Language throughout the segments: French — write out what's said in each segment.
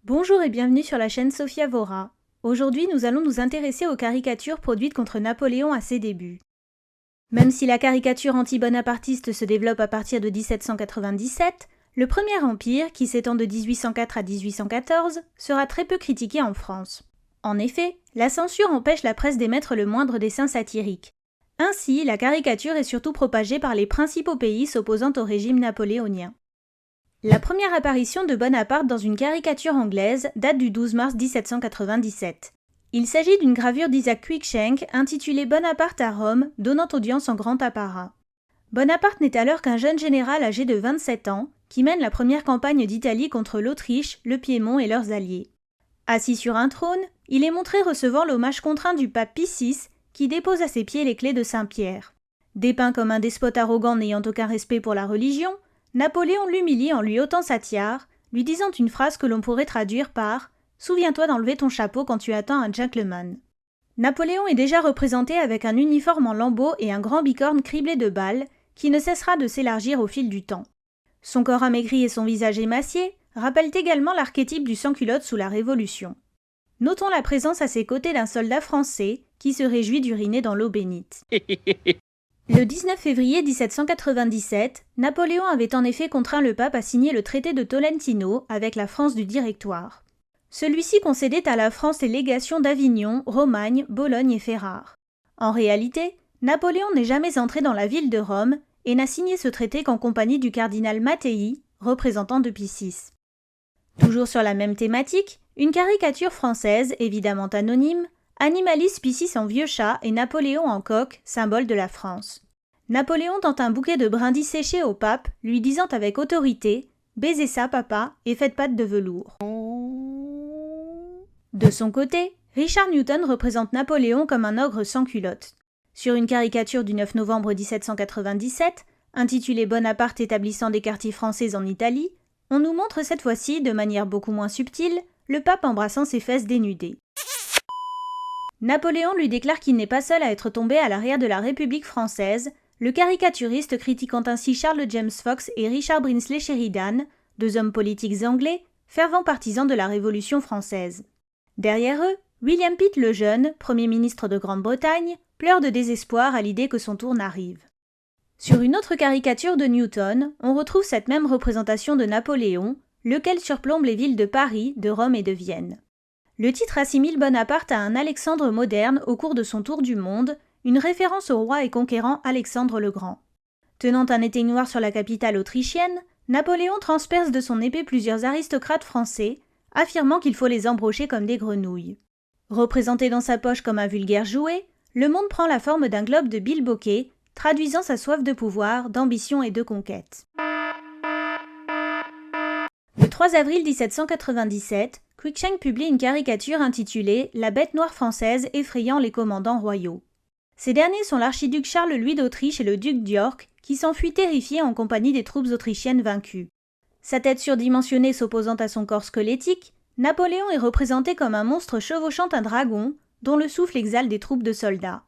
Bonjour et bienvenue sur la chaîne Sophia Vora. Aujourd'hui, nous allons nous intéresser aux caricatures produites contre Napoléon à ses débuts. Même si la caricature anti-bonapartiste se développe à partir de 1797, le Premier Empire, qui s'étend de 1804 à 1814, sera très peu critiqué en France. En effet, la censure empêche la presse d'émettre le moindre dessin satirique. Ainsi, la caricature est surtout propagée par les principaux pays s'opposant au régime napoléonien. La première apparition de Bonaparte dans une caricature anglaise date du 12 mars 1797. Il s'agit d'une gravure d'Isaac Cruikshank intitulée Bonaparte à Rome, donnant audience en grand apparat. Bonaparte n'est alors qu'un jeune général âgé de 27 ans qui mène la première campagne d'Italie contre l'Autriche, le Piémont et leurs alliés. Assis sur un trône, il est montré recevant l'hommage contraint du pape Pie VI qui dépose à ses pieds les clés de Saint-Pierre. Dépeint comme un despote arrogant n'ayant aucun respect pour la religion, Napoléon l'humilie en lui ôtant sa tiare, lui disant une phrase que l'on pourrait traduire par « Souviens-toi d'enlever ton chapeau quand tu attends un gentleman ». Napoléon est déjà représenté avec un uniforme en lambeaux et un grand bicorne criblé de balles qui ne cessera de s'élargir au fil du temps. Son corps amaigri et son visage émacié rappellent également l'archétype du sans-culotte sous la Révolution. Notons la présence à ses côtés d'un soldat français qui se réjouit d'uriner dans l'eau bénite. Le 19 février 1797, Napoléon avait en effet contraint le pape à signer le traité de Tolentino avec la France du Directoire. Celui-ci concédait à la France les légations d'Avignon, Romagne, Bologne et Ferrare. En réalité, Napoléon n'est jamais entré dans la ville de Rome et n'a signé ce traité qu'en compagnie du cardinal Mattei, représentant de Pie VI. Toujours sur la même thématique, une caricature française, évidemment anonyme, animalise Pie VI en vieux chat et Napoléon en coq, symbole de la France. Napoléon tente un bouquet de brindilles séchées au pape, lui disant avec autorité « Baisez ça, papa, et faites patte de velours ». De son côté, Richard Newton représente Napoléon comme un ogre sans culotte. Sur une caricature du 9 novembre 1797, intitulée Bonaparte établissant des quartiers français en Italie, on nous montre cette fois-ci, de manière beaucoup moins subtile, le pape embrassant ses fesses dénudées. Napoléon lui déclare qu'il n'est pas seul à être tombé à l'arrière de la République française, le caricaturiste critiquant ainsi Charles James Fox et Richard Brinsley Sheridan, deux hommes politiques anglais, fervents partisans de la Révolution française. Derrière eux, William Pitt le Jeune, Premier ministre de Grande-Bretagne, pleure de désespoir à l'idée que son tour n'arrive. Sur une autre caricature de Newton, on retrouve cette même représentation de Napoléon, lequel surplombe les villes de Paris, de Rome et de Vienne. Le titre assimile Bonaparte à un Alexandre moderne au cours de son tour du monde, une référence au roi et conquérant Alexandre le Grand. Tenant un éteignoir sur la capitale autrichienne, Napoléon transperce de son épée plusieurs aristocrates français, affirmant qu'il faut les embrocher comme des grenouilles. Représenté dans sa poche comme un vulgaire jouet, le monde prend la forme d'un globe de bilboquet, traduisant sa soif de pouvoir, d'ambition et de conquête. Le 3 avril 1797, Cruikshank publie une caricature intitulée « La bête noire française effrayant les commandants royaux ». Ces derniers sont l'archiduc Charles-Louis d'Autriche et le duc d'York, qui s'enfuient terrifiés en compagnie des troupes autrichiennes vaincues. Sa tête surdimensionnée s'opposant à son corps squelettique, Napoléon est représenté comme un monstre chevauchant un dragon, dont le souffle exhale des troupes de soldats.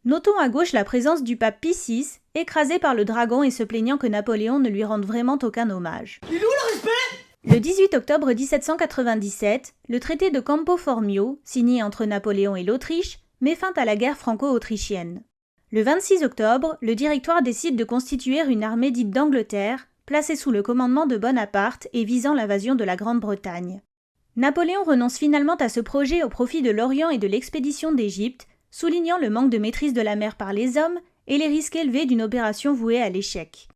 Notons à gauche la présence du pape Pie VI, écrasé par le dragon et se plaignant que Napoléon ne lui rende vraiment aucun hommage. Il est où le respect ? Le 18 octobre 1797, le traité de Campo Formio, signé entre Napoléon et l'Autriche, met fin à la guerre franco-autrichienne. Le 26 octobre, le Directoire décide de constituer une armée dite d'Angleterre, placée sous le commandement de Bonaparte et visant l'invasion de la Grande-Bretagne. Napoléon renonce finalement à ce projet au profit de l'Orient et de l'expédition d'Égypte, soulignant le manque de maîtrise de la mer par les hommes et les risques élevés d'une opération vouée à l'échec.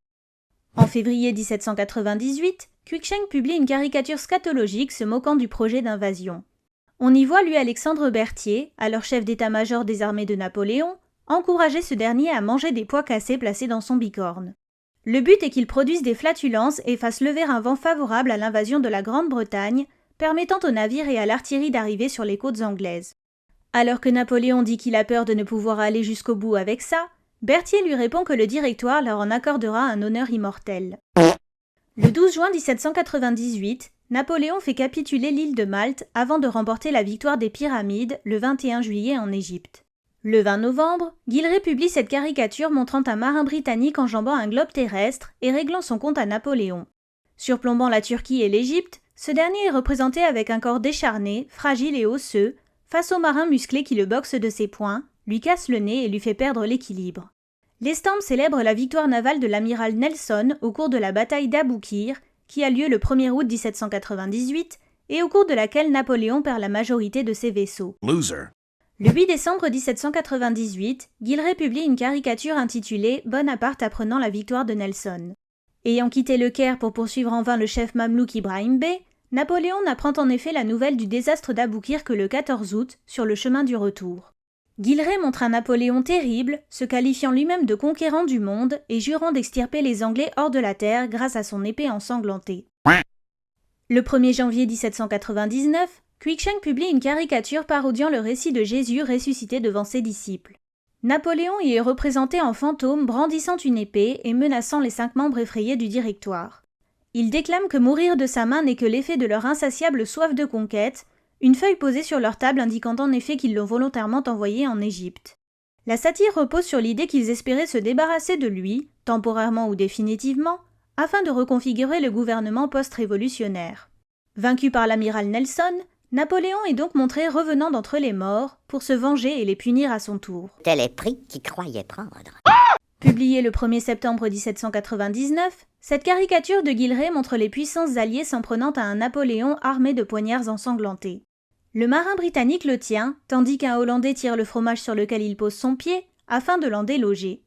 En février 1798, Cruikshank publie une caricature scatologique se moquant du projet d'invasion. On y voit lui Alexandre Berthier, alors chef d'état-major des armées de Napoléon, encourager ce dernier à manger des pois cassés placés dans son bicorne. Le but est qu'il produise des flatulences et fasse lever un vent favorable à l'invasion de la Grande-Bretagne, permettant aux navires et à l'artillerie d'arriver sur les côtes anglaises. Alors que Napoléon dit qu'il a peur de ne pouvoir aller jusqu'au bout avec ça, Berthier lui répond que le Directoire leur en accordera un honneur immortel. Le 12 juin 1798, Napoléon fait capituler l'île de Malte avant de remporter la victoire des Pyramides le 21 juillet en Égypte. Le 20 novembre, Guilleret publie cette caricature montrant un marin britannique enjambant un globe terrestre et réglant son compte à Napoléon. Surplombant la Turquie et l'Égypte, Ce dernier est représenté avec un corps décharné, fragile et osseux, face au marin musclé qui le boxe de ses poings, lui casse le nez et lui fait perdre l'équilibre. L'estampe célèbre la victoire navale de l'amiral Nelson au cours de la bataille d'Aboukir, qui a lieu le 1er août 1798 et au cours de laquelle Napoléon perd la majorité de ses vaisseaux. Loser. Le 8 décembre 1798, Guilleret publie une caricature intitulée « Bonaparte apprenant la victoire de Nelson ». Ayant quitté le Caire pour poursuivre en vain le chef mamelouk Ibrahim Bey, Napoléon n'apprend en effet la nouvelle du désastre d'Aboukir que le 14 août, sur le chemin du retour. Guilleret montre un Napoléon terrible, se qualifiant lui-même de conquérant du monde et jurant d'extirper les Anglais hors de la terre grâce à son épée ensanglantée. Le 1er janvier 1799, Cruikshank publie une caricature parodiant le récit de Jésus ressuscité devant ses disciples. Napoléon y est représenté en fantôme brandissant une épée et menaçant les 5 membres effrayés du Directoire. Il déclame que mourir de sa main n'est que l'effet de leur insatiable soif de conquête, une feuille posée sur leur table indiquant en effet qu'ils l'ont volontairement envoyé en Égypte. La satire repose sur l'idée qu'ils espéraient se débarrasser de lui, temporairement ou définitivement, afin de reconfigurer le gouvernement post-révolutionnaire. Vaincu par l'amiral Nelson, Napoléon est donc montré revenant d'entre les morts pour se venger et les punir à son tour. Tel est prix qu'il croyait prendre. Publiée le 1er septembre 1799, cette caricature de Guilleret montre les puissances alliées s'en prenant à un Napoléon armé de poignards ensanglantés. Le marin britannique le tient, tandis qu'un Hollandais tire le fromage sur lequel il pose son pied, afin de l'en déloger.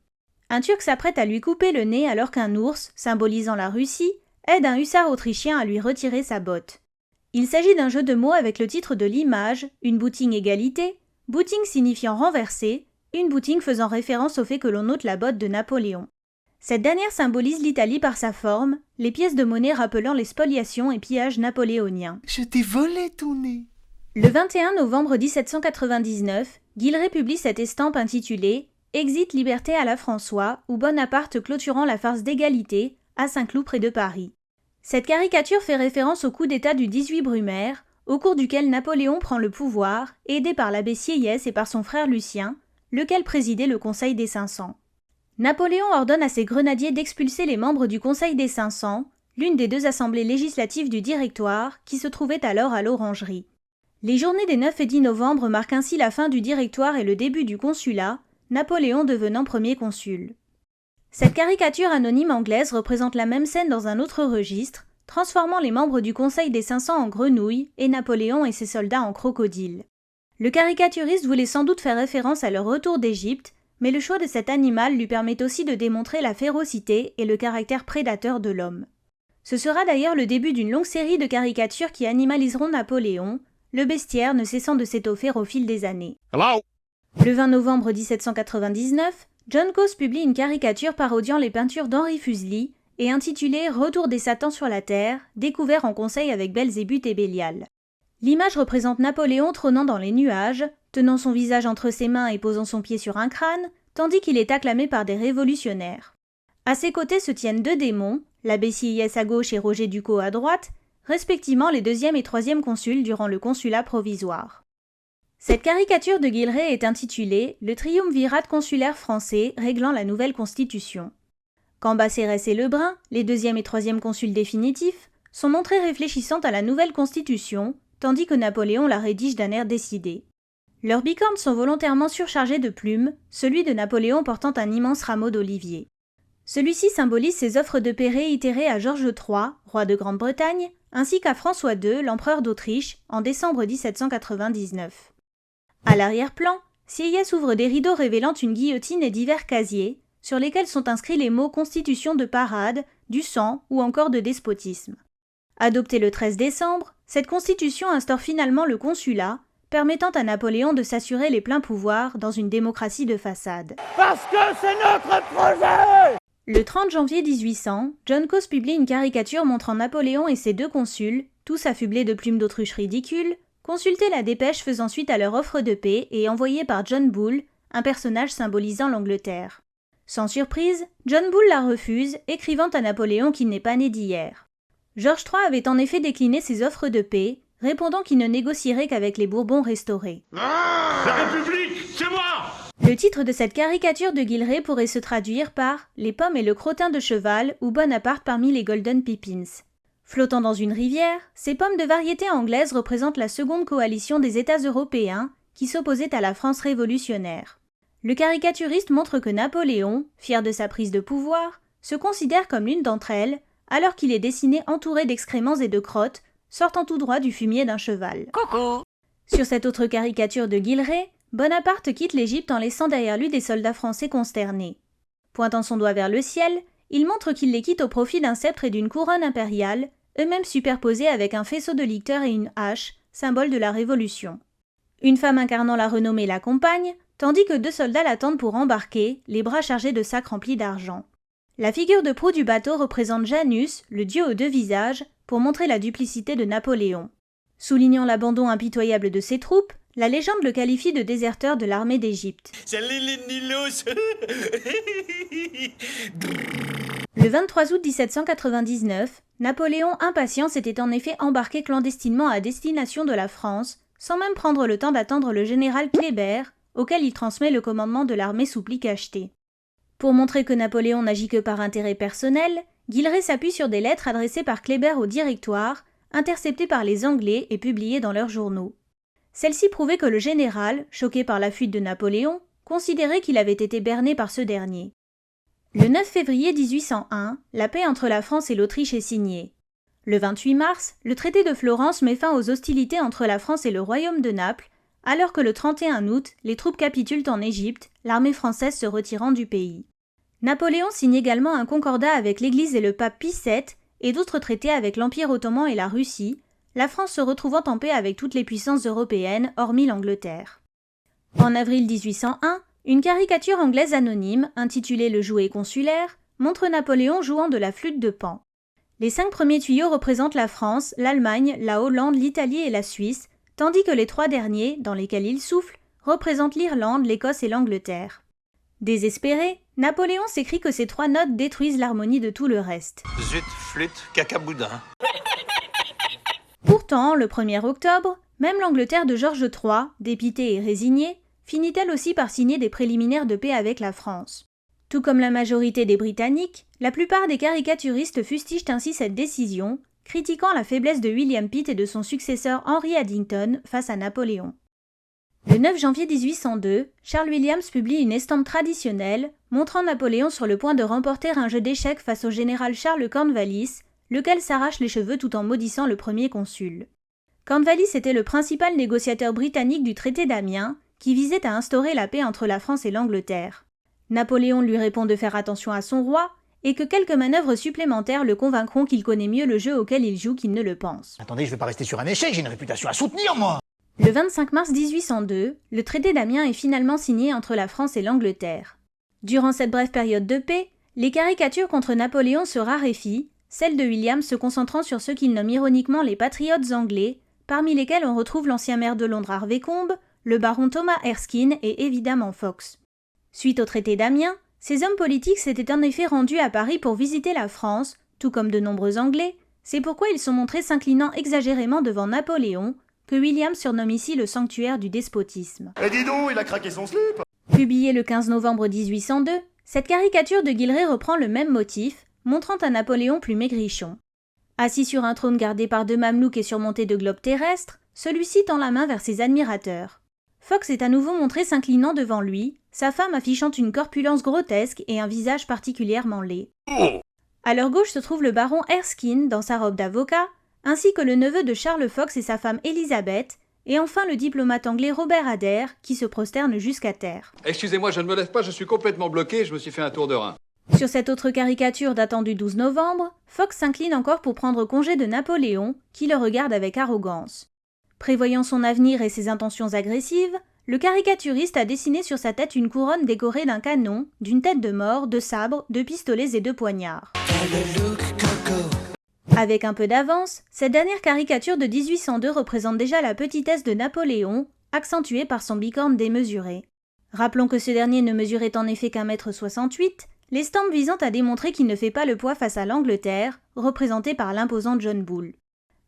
Un Turc s'apprête à lui couper le nez alors qu'un ours, symbolisant la Russie, aide un hussard autrichien à lui retirer sa botte. Il s'agit d'un jeu de mots avec le titre de l'image, une bouting égalité, bouting signifiant renverser, une bouting faisant référence au fait que l'on ôte la botte de Napoléon. Cette dernière symbolise l'Italie par sa forme, les pièces de monnaie rappelant les spoliations et pillages napoléoniens. Je t'ai volé ton nez. Le 21 novembre 1799, Guilleret publie cette estampe intitulée « Exit liberté à la François » où Bonaparte clôturant la farce d'égalité à Saint-Cloud près de Paris. Cette caricature fait référence au coup d'État du 18 Brumaire, au cours duquel Napoléon prend le pouvoir, aidé par l'abbé Sieyès et par son frère Lucien, lequel présidait le Conseil des 500. Napoléon ordonne à ses grenadiers d'expulser les membres du Conseil des 500, l'une des 2 assemblées législatives du Directoire, qui se trouvait alors à l'Orangerie. Les journées des 9 et 10 novembre marquent ainsi la fin du Directoire et le début du Consulat, Napoléon devenant premier consul. Cette caricature anonyme anglaise représente la même scène dans un autre registre, transformant les membres du Conseil des 500 en grenouilles et Napoléon et ses soldats en crocodiles. Le caricaturiste voulait sans doute faire référence à leur retour d'Égypte, mais le choix de cet animal lui permet aussi de démontrer la férocité et le caractère prédateur de l'homme. Ce sera d'ailleurs le début d'une longue série de caricatures qui animaliseront Napoléon, le bestiaire ne cessant de s'étoffer au fil des années. Hello. Le 20 novembre 1799, John Coase publie une caricature parodiant les peintures d'Henri Fuseli et intitulée « Retour des Satans sur la Terre, découvert en conseil avec Belzébuth et Bélial ». L'image représente Napoléon trônant dans les nuages, tenant son visage entre ses mains et posant son pied sur un crâne, tandis qu'il est acclamé par des révolutionnaires. À ses côtés se tiennent 2 démons, l'abbé Sieyès à gauche et Roger Ducos à droite, respectivement les 2e et 3e consuls durant le consulat provisoire. Cette caricature de Guilleret est intitulée « Le triumvirat consulaire français réglant la nouvelle constitution ». Cambacérès et Lebrun, les 2e et 3e consuls définitifs, sont montrés réfléchissant à la nouvelle constitution, tandis que Napoléon la rédige d'un air décidé. Leurs bicornes sont volontairement surchargées de plumes, celui de Napoléon portant un immense rameau d'olivier. Celui-ci symbolise ses offres de paix réitérées à Georges III, roi de Grande-Bretagne, ainsi qu'à François II, l'empereur d'Autriche, en décembre 1799. À l'arrière-plan, Sieyès ouvre des rideaux révélant une guillotine et divers casiers, sur lesquels sont inscrits les mots « constitution de parade »,« du sang » ou encore de despotisme. Adoptée le 13 décembre, cette constitution instaure finalement le consulat, permettant à Napoléon de s'assurer les pleins pouvoirs dans une démocratie de façade. Parce que c'est notre projet! Le 30 janvier 1800, John Coase publie une caricature montrant Napoléon et ses 2 consuls, tous affublés de plumes d'autruche ridicules, consulter la dépêche faisant suite à leur offre de paix et envoyée par John Bull, un personnage symbolisant l'Angleterre. Sans surprise, John Bull la refuse, écrivant à Napoléon qu'il n'est pas né d'hier. Georges III avait en effet décliné ses offres de paix, répondant qu'il ne négocierait qu'avec les Bourbons restaurés. La République, c'est moi! Le titre de cette caricature de Guilleret pourrait se traduire par « Les pommes et le crottin de cheval » ou Bonaparte parmi les Golden Pippins. Flottant dans une rivière, ces pommes de variété anglaise représentent la seconde coalition des États européens qui s'opposait à la France révolutionnaire. Le caricaturiste montre que Napoléon, fier de sa prise de pouvoir, se considère comme l'une d'entre elles, alors qu'il est dessiné entouré d'excréments et de crottes, sortant tout droit du fumier d'un cheval. Coucou. Sur cette autre caricature de Guilleret, Bonaparte quitte l'Égypte en laissant derrière lui des soldats français consternés. Pointant son doigt vers le ciel, il montre qu'il les quitte au profit d'un sceptre et d'une couronne impériale, eux-mêmes superposés avec un faisceau de licteurs et une hache, symbole de la Révolution. Une femme incarnant la renommée l'accompagne, tandis que 2 soldats l'attendent pour embarquer, les bras chargés de sacs remplis d'argent. La figure de proue du bateau représente Janus, le dieu aux 2 visages, pour montrer la duplicité de Napoléon. Soulignant l'abandon impitoyable de ses troupes, la légende le qualifie de déserteur de l'armée d'Égypte. Le 23 août 1799, Napoléon impatient s'était en effet embarqué clandestinement à destination de la France, sans même prendre le temps d'attendre le général Kléber, auquel il transmet le commandement de l'armée sous pli cacheté. Pour montrer que Napoléon n'agit que par intérêt personnel, Guilleret s'appuie sur des lettres adressées par Kléber au Directoire, interceptées par les Anglais et publiées dans leurs journaux. Celles-ci prouvaient que le général, choqué par la fuite de Napoléon, considérait qu'il avait été berné par ce dernier. Le 9 février 1801, la paix entre la France et l'Autriche est signée. Le 28 mars, le traité de Florence met fin aux hostilités entre la France et le royaume de Naples, alors que le 31 août, les troupes capitulent en Égypte, l'armée française se retirant du pays. Napoléon signe également un concordat avec l'Église et le pape Pie VII et d'autres traités avec l'Empire ottoman et la Russie, la France se retrouvant en paix avec toutes les puissances européennes, hormis l'Angleterre. En avril 1801, une caricature anglaise anonyme, intitulée Le jouet consulaire, montre Napoléon jouant de la flûte de Pan. Les 5 premiers tuyaux représentent la France, l'Allemagne, la Hollande, l'Italie et la Suisse, tandis que les 3 derniers, dans lesquels il souffle, représentent l'Irlande, l'Écosse et l'Angleterre. Désespéré, Napoléon s'écrie que ces 3 notes détruisent l'harmonie de tout le reste. Zut, flûte, cacaboudin. Pourtant, le 1er octobre, même l'Angleterre de George III, dépitée et résignée, finit elle aussi par signer des préliminaires de paix avec la France. Tout comme la majorité des Britanniques, la plupart des caricaturistes fustigent ainsi cette décision, critiquant la faiblesse de William Pitt et de son successeur Henry Addington face à Napoléon. Le 9 janvier 1802, Charles Williams publie une estampe traditionnelle montrant Napoléon sur le point de remporter un jeu d'échecs face au général Charles Cornwallis, lequel s'arrache les cheveux tout en maudissant le premier consul. Cornwallis était le principal négociateur britannique du traité d'Amiens, qui visait à instaurer la paix entre la France et l'Angleterre. Napoléon lui répond de faire attention à son roi, et que quelques manœuvres supplémentaires le convaincront qu'il connaît mieux le jeu auquel il joue qu'il ne le pense. Attendez, je vais pas rester sur un échec, j'ai une réputation à soutenir, moi. Le 25 mars 1802, le traité d'Amiens est finalement signé entre la France et l'Angleterre. Durant cette brève période de paix, les caricatures contre Napoléon se raréfient, celles de William se concentrant sur ceux qu'il nomme ironiquement les patriotes anglais, parmi lesquels on retrouve l'ancien maire de Londres Harvey Combe, le baron Thomas Erskine et évidemment Fox. Suite au traité d'Amiens, ces hommes politiques s'étaient en effet rendus à Paris pour visiter la France, tout comme de nombreux Anglais, c'est pourquoi ils sont montrés s'inclinant exagérément devant Napoléon, que William surnomme ici le sanctuaire du despotisme. Eh dis donc, il a craqué son slip. Publiée le 15 novembre 1802, cette caricature de Guilleret reprend le même motif, montrant un Napoléon plus maigrichon. Assis sur un trône gardé par 2 mamelouks et surmonté de globes terrestres, celui-ci tend la main vers ses admirateurs. Fox est à nouveau montré s'inclinant devant lui, sa femme affichant une corpulence grotesque et un visage particulièrement laid. À leur gauche se trouve le baron Erskine dans sa robe d'avocat, ainsi que le neveu de Charles Fox et sa femme Elizabeth, et enfin le diplomate anglais Robert Adair, qui se prosterne jusqu'à terre. Excusez-moi, je ne me lève pas, je suis complètement bloqué, je me suis fait un tour de rein. Sur cette autre caricature datant du 12 novembre, Fox s'incline encore pour prendre congé de Napoléon, qui le regarde avec arrogance. Prévoyant son avenir et ses intentions agressives, le caricaturiste a dessiné sur sa tête une couronne décorée d'un canon, d'une tête de mort, de sabres, de pistolets et de poignards. Avec un peu d'avance, cette dernière caricature de 1802 représente déjà la petitesse de Napoléon, accentuée par son bicorne démesuré. Rappelons que ce dernier ne mesurait en effet qu'1,68 m, l'estampe visant à démontrer qu'il ne fait pas le poids face à l'Angleterre, représentée par l'imposant John Bull.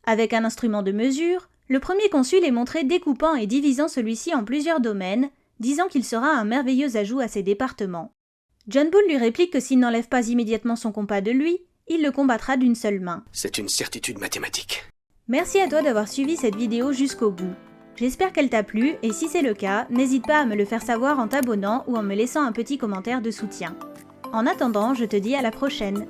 Avec un instrument de mesure, le premier consul est montré découpant et divisant celui-ci en plusieurs domaines, disant qu'il sera un merveilleux ajout à ses départements. John Bull lui réplique que s'il n'enlève pas immédiatement son compas de lui, il le combattra d'une seule main. C'est une certitude mathématique. Merci à toi d'avoir suivi cette vidéo jusqu'au bout. J'espère qu'elle t'a plu et si c'est le cas, n'hésite pas à me le faire savoir en t'abonnant ou en me laissant un petit commentaire de soutien. En attendant, je te dis à la prochaine.